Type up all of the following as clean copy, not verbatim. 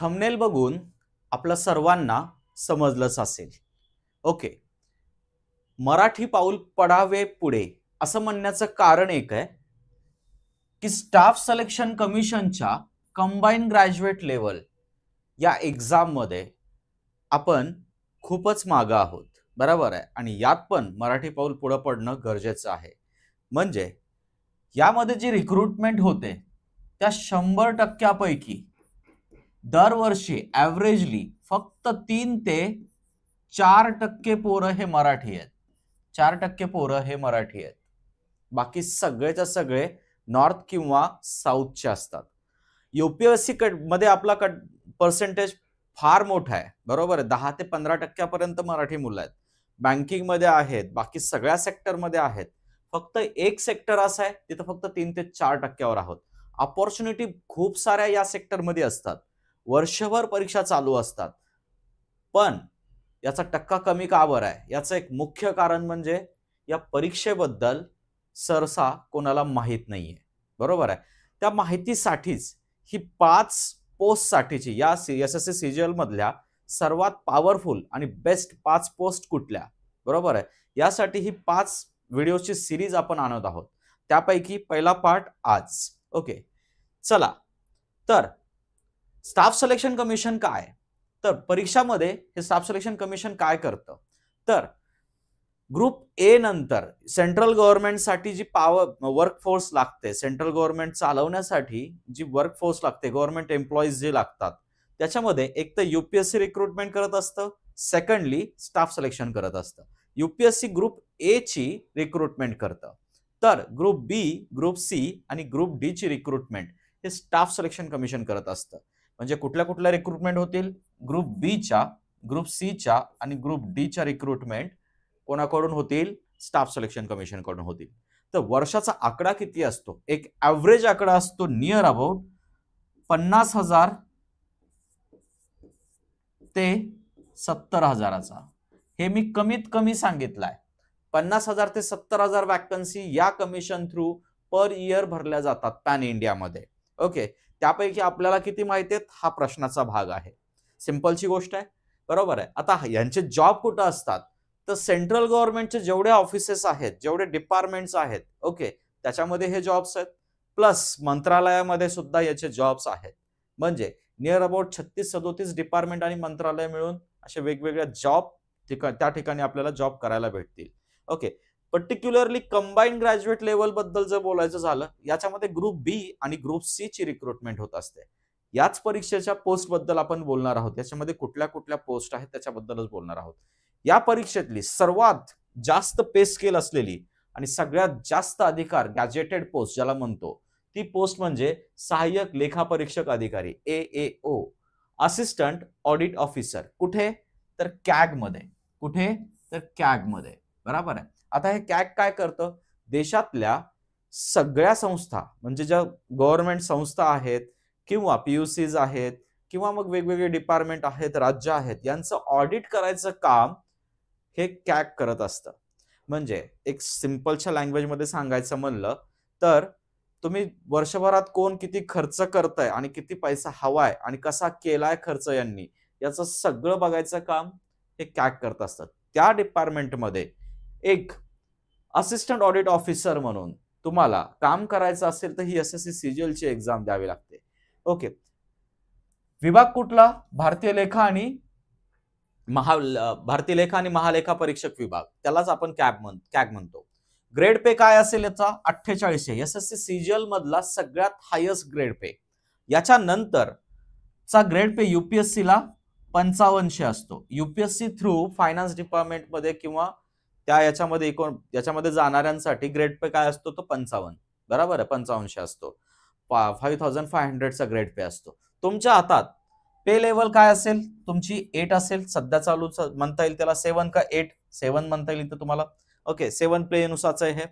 Thumbnail बघून आपल्या सर्वांना समजलंच असेल. ओके. मराठी पाऊल पडावे पुढे असं म्हणण्याचं कारण एक आहे की स्टाफ सिलेक्शन कमिशनच्या कंबाईन ग्रॅज्युएट लेवल या एक्झाम मध्ये आपण खूपच मागे आहोत. बरोबर आहे. आणि यात पण मराठी पाऊल पुढे पडणं गरजेचं आहे. म्हणजे यामध्ये जी रिक्रुटमेंट होते त्या 100% पैकी दरवर्षी ॲव्हरेजली फक्त 3 ते 4% पोरं हे मराठी आहेत. 4% पोरं हे मराठी आहेत. बाकी सगळेच्या सगळे नॉर्थ किंवा साऊथचे असतात. यूपीएससी मध्ये आपला पर्सेंटेज फार मोठा आहे. बरोबर आहे. 10 ते 15% पर्यंत मराठी मुलं आहेत. बँकिंग मध्ये आहेत, बाकी सगळ्या सेक्टर मध्ये आहेत. फक्त एक सेक्टर असं आहे तिथं फक्त 3 ते 4% आहोत. अपॉर्च्युनिटी खूप साऱ्या या सेक्टर मध्ये असतात. वर्षभर परीक्षा चालू असतात. पण याचा टक्का कमी का बरं आहे? याचं एक मुख्य कारण म्हणजे या परीक्षेबद्दल सरसा कोणाला माहित नाहीये. बरोबर आहे. त्या माहितीसाठीच ही 5 पोस्ट साठीची या एसएससी सीजीएल मधल्या सर्वात पॉवरफुल आणि बेस्ट 5 पोस्ट कुठल्या, बरोबर आहे, यासाठी ही 5 व्हिडिओची सिरीज आपण आणत आहोत. त्यापैकी पहिला पार्ट आज. ओके, चला. तर स्टाफ सिलेक्शन कमिशन काय? तर परीक्षामध्ये हे स्टाफ सिलेक्शन कमिशन काय करतं? तर ग्रुप ए नंतर सेंट्रल गव्हर्नमेंटसाठी जी वर्कफोर्स लागते, सेंट्रल गव्हर्नमेंट चालवण्यासाठी जी वर्कफोर्स लागते, गव्हर्नमेंट एम्प्लॉईज जे लागतात, त्याच्यामध्ये एक तर यूपीएससी रिक्रुटमेंट करत असतं, सेकंडली स्टाफ सिलेक्शन करत असतं. यूपीएससी ग्रुप ए ची रिक्रुटमेंट करतं. तर ग्रुप बी, ग्रुप सी आणि ग्रुप डी ची रिक्रुटमेंट हे स्टाफ सिलेक्शन कमिशन करत असतं. म्हणजे कुठल्या कुठल्या रिक्रुटमेंट होतील? ग्रुप बी च्या, ग्रुप सी च्या आणि ग्रुप डी च्या रिक्रुटमेंट कोणाकडून होतील? स्टाफ सिलेक्शन कमिशन कडून होतील. तर वर्षाचा आकडा किती असतो? एक ॲव्हरेज आकडा असतो नियर अबाउट 50,000 ते 70,000चा. हे मी कमीत कमी सांगितलंय. 50,000 ते 70,000 वॅकन्सी या कमिशन थ्रू पर इयर भरल्या जातात पॅन इंडियामध्ये. ओके, त्यापैकी आपल्याला किती माहिती आहेत हा प्रश्नाचा भाग आहे. सिंपलची गोष्ट आहे. बरोबर आहे. आता यांचे जॉब कुठं असतात? तर सेंट्रल गव्हर्नमेंटचे जेवढे ऑफिसेस आहेत, जेवढे डिपार्टमेंट्स आहेत, ओके, त्याच्यामध्ये हे जॉब्स आहेत. प्लस मंत्रालयामध्ये सुद्धा याचे जॉब्स आहेत. म्हणजे नियर अबाउट 36-37 डिपार्टमेंट आणि मंत्रालय मिळून असे वेगवेगळ्या जॉब त्या ठिकाणी आपल्याला जॉब करायला भेटतील. Okay, particularly combine graduate level बद्दल जर बोलायचं झालं, याच्यामध्ये ग्रुप बी आणि ग्रुप सी ची रिक्रुटमेंट होत असते. याच परीक्षेच्या पोस्ट बद्दल आपण बोलणार आहोत. याच्यामध्ये कुठल्या कुठल्या पोस्ट आहेत त्याच्याबद्दलच बोलणार आहोत. या परीक्षेतली सर्वात जास्त पे स्केल असलेली आणि सगळ्यात जास्त अधिकार गॅजेटेड पोस्ट ज्याला म्हणतो, ती पोस्ट म्हणजे सहाय्यक लेखापरीक्षक अधिकारी, AAO, असिस्टंट ऑडिट ऑफिसर. कुठे? तर कॅग मध्ये. कुठे? तर कॅग मध्ये. बरोबर आहे. आता हे कॅग काय करतं? देशातल्या सगळ्या संस्था, म्हणजे ज्या गव्हर्नमेंट संस्था आहेत किंवा पीयूसीज आहेत किंवा मग वेगवेगळे डिपार्टमेंट आहेत, राज्य आहेत, यांचं ऑडिट करायचं काम हे कॅग करत असतं. म्हणजे एक सिंपलच्या लँग्वेजमध्ये सांगायचं म्हणलं तर तुम्ही वर्षभरात कोण किती खर्च करतंय आणि किती पैसा हवाय आणि कसा केलाय खर्च यांनी, याचं सगळं बघायचं काम हे कॅग करत असतात. त्या डिपार्टमेंटमध्ये एक असिस्टंट ऑडिट ऑफिसर म्हणून तुम्हाला काम करायचं असेल तर ही एसएससी सीजीएल ची एक्झाम द्यावी लागते. ओके, विभाग कुठला? भारतीय लेखा आणि महालेखा परीक्षक विभाग, त्यालाच आपण कॅग म्हणतो. ग्रेड पे काय असेल याचा? 48 आहे. एसएससी सीजीएल मधला सगळ्यात हायेस्ट ग्रेड पे. याच्या नंतरचा ग्रेड पे यूपीएससी ला 55 असतो. यूपीएससी थ्रू फायनान्स डिपार्टमेंट मध्ये किंवा त्या याच्यामध्ये जाणाऱ्यांसाठी ग्रेड पे काय असतो? तो 55. बरोबर आहे, 55 असतो. 5500 चा ग्रेड पे असतो. तुमच्या हातात पे लेवल काय असेल? तुमची 8 असेल. सध्या चालू म्हणता येईल त्याला 7 का 8, 7 म्हणता येईल तर तुम्हाला. ओके, 7 पे नुसारच आहे हे.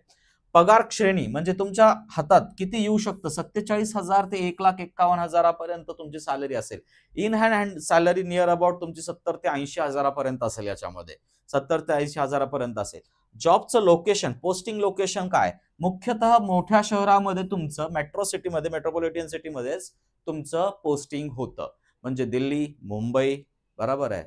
पगार श्रेणी म्हणजे तुमच्या हातात किती येऊ शकतं? 47,000 ते 1,51,000 पर्यंत तुमची सॅलरी असेल. In hand salary near about तुमची 70 ते 80,000 पर्यंत असेल. याच्यामध्ये 70 ते 80,000 पर्यंत असेल. जॉबचं लोकेशन, पोस्टिंग लोकेशन काय? मुख्यतः मोठ्या शहरामध्ये तुमचं मेट्रो सिटीमध्ये, मेट्रोपॉलिटन सिटीमध्येच तुमचं पोस्टिंग होतं. म्हणजे दिल्ली, मुंबई, बरोबर आहे,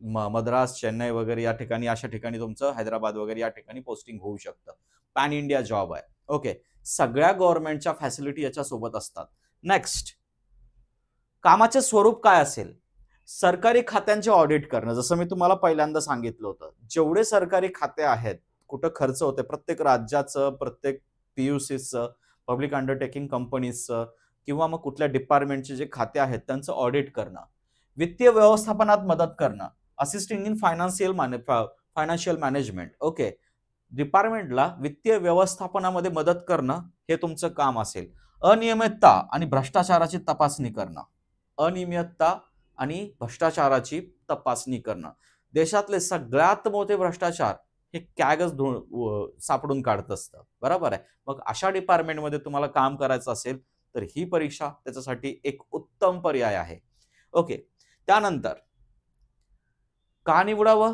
मद्रास, चेन्नई वगैरे या ठिकाणी, अशा ठिकाणी तुमचं हैदराबाद वगैरे या ठिकाणी पोस्टिंग होऊ शकतं. पॅन इंडिया जॉब आहे. ओके, सगळ्या गव्हर्नमेंटच्या फॅसिलिटी याच्यासोबत असतात. नेक्स्ट, कामाचे स्वरूप काय असेल? सरकारी खात्यांचे ऑडिट करणं. जसं मी तुम्हाला पहिल्यांदा सांगितलं होतं, जेवढे सरकारी खाते आहेत, कुठं खर्च होते, प्रत्येक राज्याचं, प्रत्येक पीयूसीचं, पब्लिक अंडरटेकिंग कंपनीजचं किंवा मग कुठल्या डिपार्टमेंटचे जे खाते आहेत त्यांचं ऑडिट करणं, वित्तीय व्यवस्थापनात मदत करणं, assisting in financial management. Okay, डिपार्टमेंटला वित्तीय व्यवस्थापनामध्ये मदत करणं हे तुमचं काम असेल. अनियमितता आणि भ्रष्टाचाराची तपासणी करणं, अनियमितता आणि भ्रष्टाचाराची तपासणी करणं. देशातले सगळ्यात मोठे भ्रष्टाचार हे कॅगच सापडून काढत असतं, बरोबर आहे. मग अशा डिपार्टमेंटमध्ये तुम्हाला काम करायचं असेल तर ही परीक्षा त्याच्यासाठी एक उत्तम पर्याय आहे. ओके, त्यानंतर का निवडावं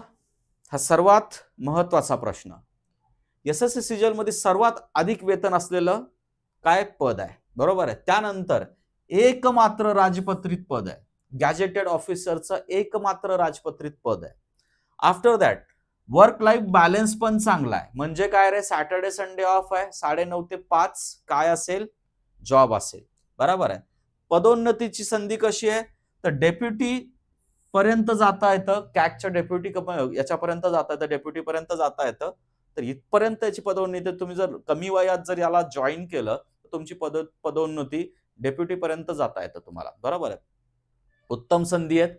हा सर्वात महत्वाचा प्रश्न. एसएससी सीजीएल मध्ये सर्वात अधिक वेतन असलेलं काय पद आहे, बरोबर आहे. त्यानंतर एकमात्र राजपत्रित पद आहे, गॅजेटेड ऑफिसरचं एकमात्र राजपत्रित पद आहे. After that work life balance पण चांगला आहे. म्हणजे काय रे, सॅटर्डे संडे ऑफ आहे, 9:30 ते 5 काय असेल, जॉब असेल, बरोबर आहे. पदोन्नतीची संधी कशी आहे, तर डेप्युटी पर्यंत जाता येतं, कॅगच्या डेप्युटी याच्यापर्यंत जाता येतं, डेप्युटी पर्यंत जाता येतं. तर इथपर्यंत याची पदोन्नती, तुम्ही जर कमी वयात जर याला जॉईन केलं तर तुमची पदोन्नती डेप्युटी पर्यंत जाता येतं तुम्हाला, बरोबर आहे. उत्तम संधी आहेत.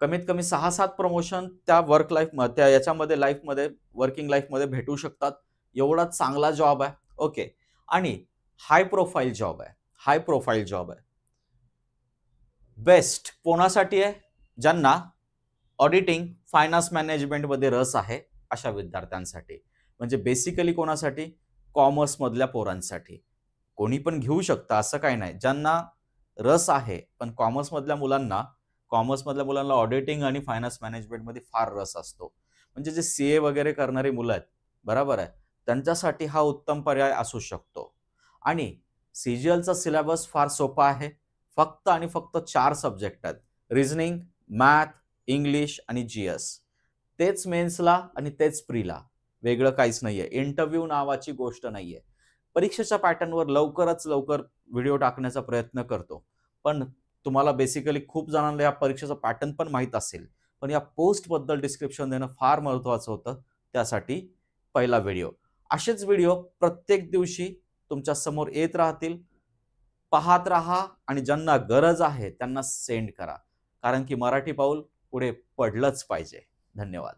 कमीत कमी 6-7 प्रमोशन त्या त्या याच्यामध्ये लाईफमध्ये, वर्किंग लाईफमध्ये भेटू शकतात. एवढा चांगला जॉब आहे. ओके, आणि हाय प्रोफाईल जॉब आहे. हाय प्रोफाईल जॉब आहे. बेस्ट कोणासाठी आहे? ज्यांना ऑडिटिंग, फायनान्स मॅनेजमेंटमध्ये रस आहे अशा विद्यार्थ्यांसाठी. म्हणजे बेसिकली कोणासाठी? कॉमर्स मधल्या पोरांसाठी. कोणी पण घेऊ शकतं असं काही नाही. ज्यांना रस आहे, पण कॉमर्स मधल्या मुलांना ऑडिटिंग आणि फायनान्स मॅनेजमेंटमध्ये फार रस असतो. म्हणजे जे सीए वगैरे करणारी मुलं आहेत, बरोबर आहे, त्यांच्यासाठी हा उत्तम पर्याय असू शकतो. आणि सीजीएलचा सिलेबस फार सोपा आहे. फक्त आणि फक्त 4 सब्जेक्ट आहेत, रिझनिंग, मॅथ, इंग्लिश आणि जीएस. तेच मेन्सला आणि तेच प्रीला, वेगळं काहीच नाहीये. इंटरव्ह्यू नावाची गोष्ट नाहीये. परीक्षेच्या पॅटर्नवर लवकरात लवकर व्हिडिओ टाकण्याचा प्रयत्न करतो. पण तुम्हाला बेसिकली खूप जणांना या परीक्षेचा पॅटर्न पण माहीत असेल, पण या पोस्टबद्दल डिस्क्रिप्शन देणं फार महत्त्वाचं होतं. त्यासाठी पहिला व्हिडिओ. असेच व्हिडिओ प्रत्येक दिवशी तुमच्या समोर येत राहतील. पाहत राहा आणि ज्यांना गरज आहे त्यांना सेंड करा. कारण की मराठी पाऊल पुढे पडलंच पाहिजे. धन्यवाद.